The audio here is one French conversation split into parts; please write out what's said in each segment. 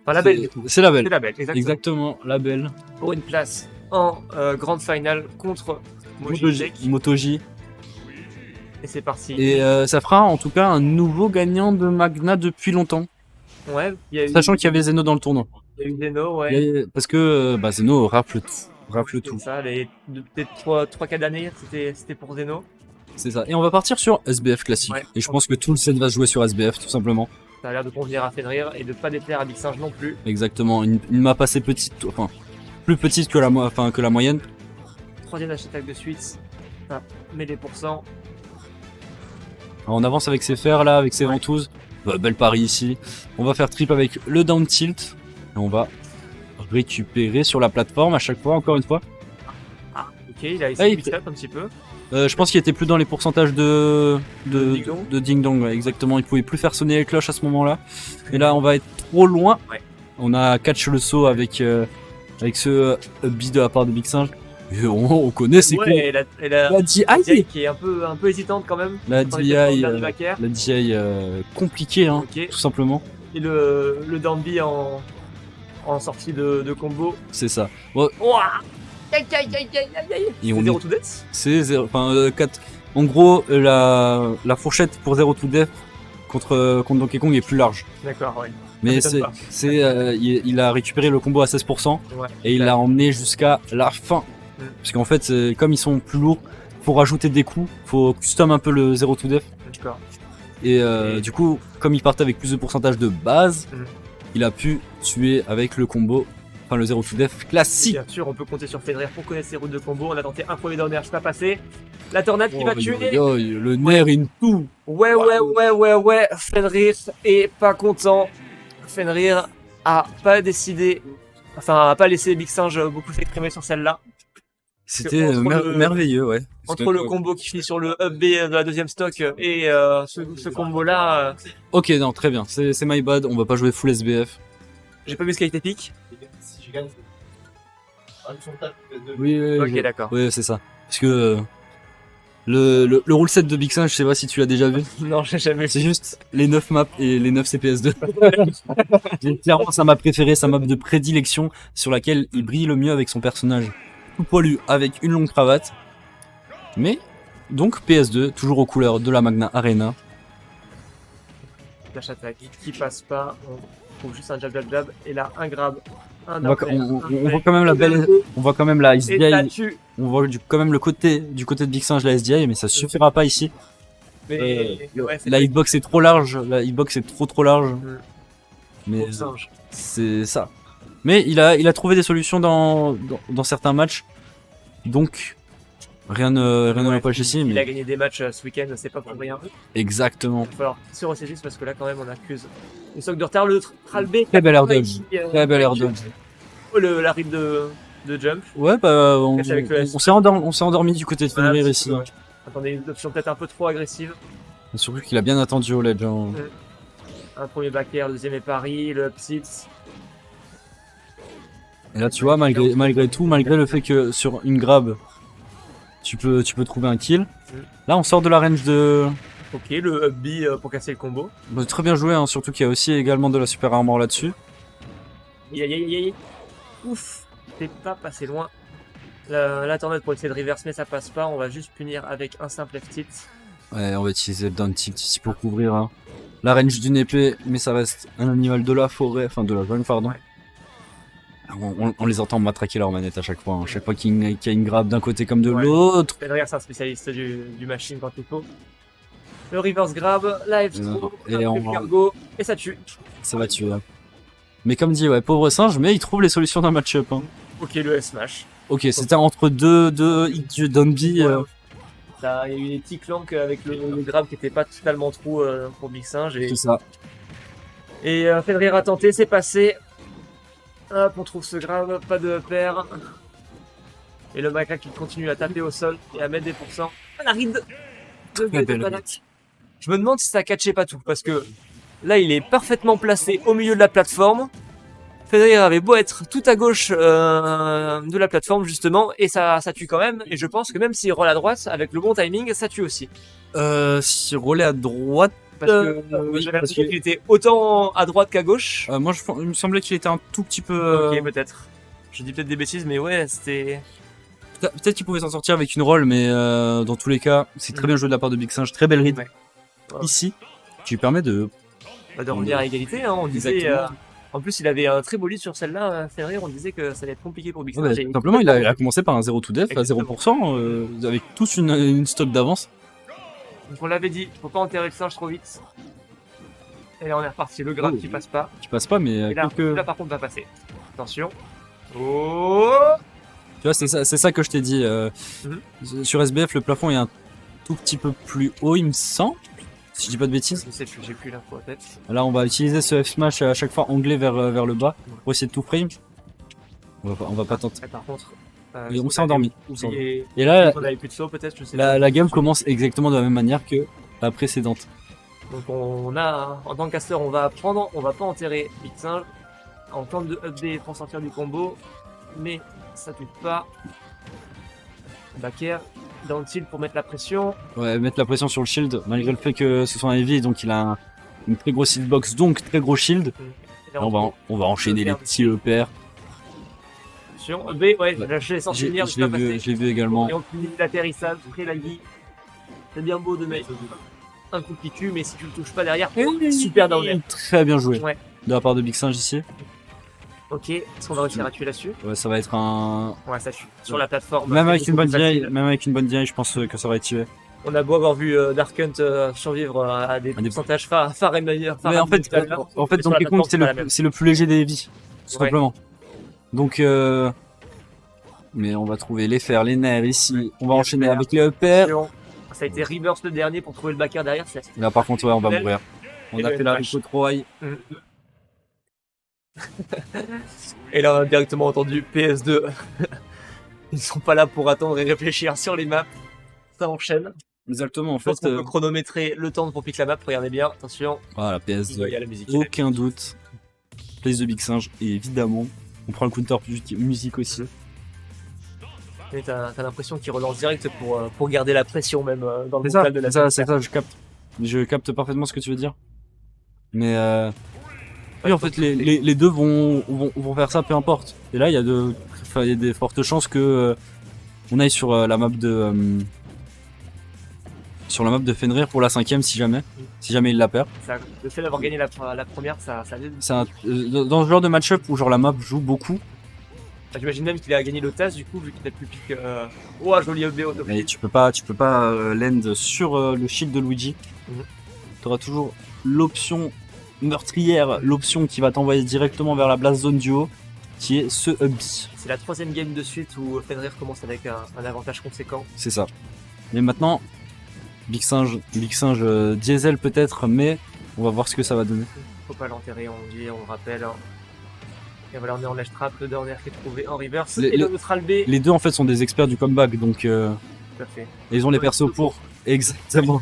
Enfin, la belle, du coup. C'est la belle. C'est la belle, exactement. Exactement, la belle. Pour une place en grande finale contre Moji. Motoji. Et c'est parti. Et ça fera en tout cas un nouveau gagnant de Magna depuis longtemps. Ouais, il y a eu, Sachant qu'il y avait Zeno dans le tournoi. il y a eu Zeno, ouais. Parce que Zeno rafle tout. Rafle tout. C'est ça, peut-être 3-4 années, c'était pour Zeno. C'est ça. Et on va partir sur SBF classique. Ouais. Et je pense que tout le set va se jouer sur SBF, tout simplement. Ça a l'air de convenir à Fenrir et de pas déplaire à Big Singe non plus. Exactement. Une map assez petite, enfin, plus petite que la moyenne. Troisième attaque de suite. Ça met les pourcents. Alors, on avance avec ses fers là, avec ses ventouses. Belle pari ici. On va faire trip avec le down tilt. Et on va récupérer sur la plateforme à chaque fois, encore une fois. Ah, ok, il a essayé de beat up un petit peu. Je pense qu'il était plus dans les pourcentages de Ding ding-dong, ouais, exactement. Il pouvait plus faire sonner les cloches à ce moment-là. Et là, on va être trop loin. Ouais. On a catch le saut avec ce beat de la part de Big Singe. Et on connaît ses coups. Ouais, et la DI qui est un peu hésitante quand même. La Quand DI, il était dans le backer. la DI compliquée, hein, Ok. tout simplement. Et le down B en sortie de combo. C'est ça. Bon, Ouah, aïe aïe aïe aïe aïe aïe. et on C'est est 0 to death. C'est 0, 4. En gros, la fourchette pour 0 to death contre Donkey Kong est plus large. D'accord, ouais. Mais Ça m'étonne il a récupéré le combo à 16% Ouais. et il l'a emmené jusqu'à la fin. Parce qu'en fait, comme ils sont plus lourds, faut rajouter des coups, faut custom un peu le 0 to death. D'accord. Et du coup, comme il partait avec plus de pourcentage de base, Mm. il a pu tuer avec le combo, enfin le 0 to death classique. Bien sûr, on peut compter sur Fenrir pour connaître ses routes de combo. On a tenté un premier down air, je pas passé. La tornade qui va tuer. Le nerf in tout. Ouais. Fenrir est pas content. Fenrir a pas décidé, enfin, a pas laissé Big Singe beaucoup s'exprimer sur celle-là. C'était entre merveilleux, ouais. Entre le combo qui finit sur le up B de la deuxième stock et ce combo-là, Ok, non, très bien. C'est my bad. On va pas jouer full SBF. j'ai pas vu ce qui a été pique. Oui, Ok, d'accord. Oui, c'est ça. Parce que le rule set de Big Singe, je sais pas si tu l'as déjà vu. Non, j'ai jamais vu. C'est juste les 9 maps et les 9 CPS2. C'est clairement sa map préférée, sa map de prédilection sur laquelle il brille le mieux avec son personnage tout poilu avec une longue cravate. Mais, donc PS2, toujours aux couleurs de la Magna Arena. Flash attaque qui passe pas. On trouve juste un jab. Et là, un grab. Un On voit quand même la belle, on voit quand même la SDI, on voit quand même du côté de Big Singe la SDI, mais ça suffira pas ici. Mais ouais, La hitbox est trop large, la hitbox est trop large. Mais Pour Singe. c'est ça. Mais il a trouvé des solutions dans certains matchs. Donc rien ne l'empêche ici. Il Mais a gagné des matchs ce week-end, c'est pas pour rien. exactement. Il va falloir se resserrer juste parce que là quand même on accuse une socle de retard. Le Tralbé. Très belle air dodge. Très belle air dodge. Oh, la ride de jump. Ouais, on s'est endormi du côté de Fenrir ici. Ouais. Attendez, une option peut-être un peu trop agressive. Surtout qu'il a bien attendu au ledge. Hein. Un premier back air, le deuxième est pari, le upsit. Et là, tu vois, malgré tout, malgré le fait que sur une grab, tu peux trouver un kill. Là, on sort de la range de... Ok, le up B pour casser le combo. Bah, très bien joué, hein, surtout qu'il y a aussi également de la super armor là-dessus. Aïe. Ouf, t'es pas passé loin. La tornade pour essayer de reverse, mais ça passe pas. On va juste punir avec un simple F-tilt. Ouais, on va utiliser le down tilt ici pour couvrir hein, la range d'une épée, mais ça reste un animal de la forêt, enfin de la jungle, pardon. Ouais. On les entend matraquer leur manette à chaque fois, hein. Chaque fois qu'il y a une grab d'un côté comme de l'autre. Fenrir, c'est un spécialiste du machine quand il faut. Le reverse grab, la F3, cargo, et ça tue. Ça va tuer. Hein. Mais comme dit, ouais, pauvre singe, mais il trouve les solutions d'un match-up. Hein. Ok, le S-Smash. Ok, c'était entre deux hits down B. Il y a eu des petits clanks avec le grab qui était pas totalement trou pour Big Singe. C'est ça. Et Fenrir a tenté, c'est passé. Hop, on trouve ce grab, pas de paire. Et le macaque qui continue à taper au sol et à mettre des pourcents. Ah, la ride de Panak. Je me demande si ça catchait pas tout, parce que là il est parfaitement placé au milieu de la plateforme. Fenrir avait beau être tout à gauche de la plateforme justement, et ça tue quand même. Et je pense que même s'il roule à droite, avec le bon timing, ça tue aussi. Si roller à droite, Parce que oui, j'avais parce l'impression que- qu'il était autant à droite qu'à gauche. Moi, il me semblait qu'il était un tout petit peu. Ok, peut-être. Je dis peut-être des bêtises, mais ouais, c'était. Peut-être qu'il pouvait s'en sortir avec une roll, mais dans tous les cas, c'est très bien joué de la part de Big Singe. Très belle read Ouais. Ouais. ici, qui lui permet de. De revenir à égalité, hein, on disait. Exactement. En plus, il avait un très beau lead sur celle-là, Fenrir. On disait que ça allait être compliqué pour Big Ouais, Singe. tout simplement, il a commencé par un 0 to def à Exactement. 0%, avec tous une stock d'avance. Donc on l'avait dit, faut pas enterrer le singe trop vite. Et là on est reparti, le grab Oh. qui passe pas. Qui passe pas, mais Et là, quelques. là par contre va passer. Attention. Oh, Tu vois, c'est ça que je t'ai dit. Sur SBF, le plafond est un tout petit peu plus haut, il me semble. Si je dis pas de bêtises. je sais plus, j'ai plus l'info en tête. Là, on va utiliser ce F-Smash à chaque fois anglais vers le bas pour essayer de tout frame. On va pas tenter. Et par contre, Et on s'est endormi. Et Et là, on avait plus de saut peut-être, je sais pas. la game commence exactement de la même manière que la précédente. Donc on a, en tant que caster, on va pas enterrer Big Singe. On tente de update pour sortir du combo, mais ça touche pas. Back air, down tilt pour mettre la pression. Ouais, mettre la pression sur le shield, malgré le fait que ce soit un heavy, donc il a une très grosse hitbox, donc très gros shield. Et là, Et on va enchaîner les petits EPR. Attention, B, ouais, j'ai lâché sans finir, Je l'ai vu également. Et on finit l'atterrissage, très laggy. C'est bien beau de mettre un coup qui tue, mais si tu le touches pas derrière, super down air. Très bien joué Ouais. de la part de Big Singe ici. Ok, est-ce qu'on va réussir à tuer là-dessus? Ouais, ça va être un. Ouais, ça tue. Sur la plateforme. Même c'est avec une beaucoup bonne plus facile. DI, même avec une bonne DI, je pense que ça aurait tué. On a beau avoir vu Dark Hunt survivre à des pourcentages faramineux. Mais en fait, Donkey Kong c'est le plus léger des heavy, tout Ouais. simplement. Donc, mais on va trouver les fers, les nerfs ici. On va Les enchaîner fers. avec les EPR. Ça a été Rebirth le dernier pour trouver le backer derrière. Là, par contre, ouais, on va Et mourir. On a le fait la flash. Rico Troy. Et là, on a directement entendu PS2. Ils sont pas là pour attendre et réfléchir sur les maps. Ça enchaîne. Exactement, en Je pense fait. qu'on peut chronométrer le temps pour piquer la map. Regardez bien, attention. Voilà, Il y PS2. a la musique. Aucun doute. Place de Big Singe, et évidemment, on prend le counter musique aussi. Et t'as l'impression qu'il relance direct pour garder la pression même dans le C'est ça, mental de la c'est ça, je capte. Je capte parfaitement ce que tu veux dire. Mais oui, en fait, les deux vont faire ça, peu importe. Et là, il y a des fortes chances que on aille sur la map de Fenrir pour la 5ème si jamais il la perd. Le fait d'avoir gagné la première, ça Dans ce genre de match-up où genre la map joue beaucoup, j'imagine même qu'il a gagné le TAS du coup, vu qu'il a plus pique. Oh, joli EBO. mais tu peux pas land sur le shield de Luigi. Mhm. Tu auras toujours l'option meurtrière, l'option qui va t'envoyer directement vers la blast zone du haut, qui est ce Hubby. C'est la troisième game de suite où Fenrir commence avec un avantage conséquent. C'est ça. Mais maintenant, Big Singe diesel peut-être, mais on va voir ce que ça va donner. Faut pas l'enterrer, on dit, on le rappelle. Hein. Et voilà, on est en ledge trap, le dernier qui est trouvé en reverse. Et le neutral B. Les deux en fait sont des experts du comeback, donc Tout à fait. ils ont les persos pour. Exactement.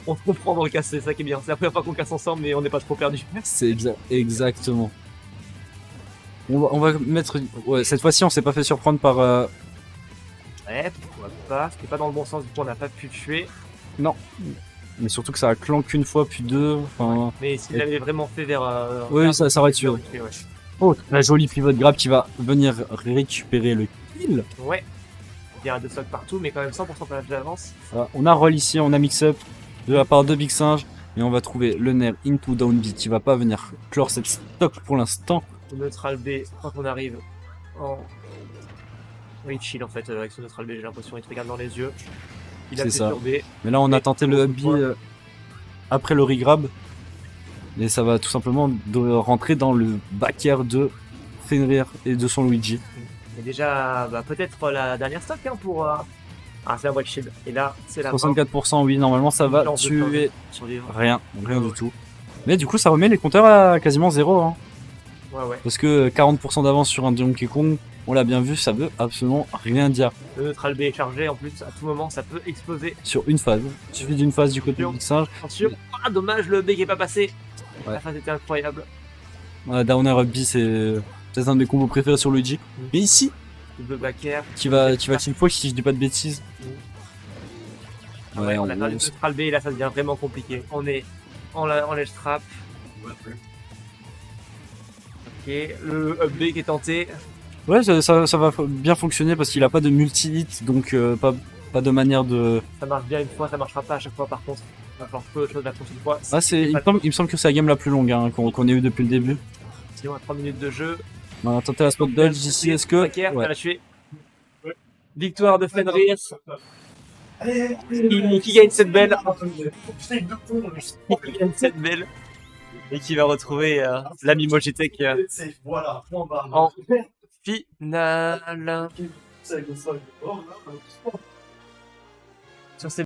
On se comprend dans le casse, c'est ça qui est bien. C'est la première fois qu'on casse ensemble, mais on n'est pas trop perdu. C'est exactement. On va mettre. Ouais, cette fois-ci, on s'est pas fait surprendre par. Ouais, pourquoi pas. C'était pas dans le bon sens, du coup, on n'a pas pu tuer. Non. Mais surtout que ça a clan qu'une fois, puis deux. Enfin. Mais s'il avait vraiment fait vers. Oui, ça aurait tué. Ouais. Oh, la jolie pivot grab qui va venir récupérer le kill. Ouais. Il y a 2 stocks partout, mais quand même 100% d'avance. Voilà, on a roll ici, on a mix-up de la part de Big Singe. Et on va trouver le nerf into down B qui va pas venir clore cette stock pour l'instant. Le neutral B, quand on arrive en. Oui, il chill en fait avec ce neutral B, j'ai l'impression, il te regarde dans les yeux. Il a C'est fait ça. sur B. Mais là, on a tenté le Hubby après le regrab. Et ça va tout simplement rentrer dans le back air de Fenrir et de son Luigi. Et déjà, bah, peut-être la dernière stock hein, pour. Ah, c'est un white shield. Et là, c'est la 64%, oui, normalement ça va Lance de tuer survivre. rien du tout. Mais du coup, ça remet les compteurs à quasiment 0. Hein. Ouais. Parce que 40% d'avance sur un Donkey Kong, on l'a bien vu, ça veut absolument rien dire. Le neutral B est chargé, en plus, à tout moment, ça peut exploser. Sur une phase. Il suffit d'une phase du côté du singe. Attention. Ah, dommage, le B qui est pas passé. Ouais. La phase était incroyable. Downer Hubby, c'est peut-être un de mes combos préférés sur Luigi. Mais ici, Double back air. qui va team fois si je dis pas de bêtises. Ouais, on a en perdu gros, le stral B et là ça devient vraiment compliqué. On est en ledge trap. Ok, le up B qui est tenté. ouais, ça va bien fonctionner parce qu'il a pas de multi-hit, donc pas de manière de. Ça marche bien une fois, ça marchera pas à chaque fois par contre. Il va falloir trouver autre chose la prochaine fois. Ah, il me semble que c'est la game la plus longue hein, qu'on ait eu depuis le début. Sinon à 3 minutes de jeu. On va tenter la spot dodge ici, est-ce que. Packer, Ouais. ça l'a tué. Victoire de Fenrir. Qui gagne cette belle. Qui gagne cette belle. Et qui va retrouver l'ami Mojitech en finale.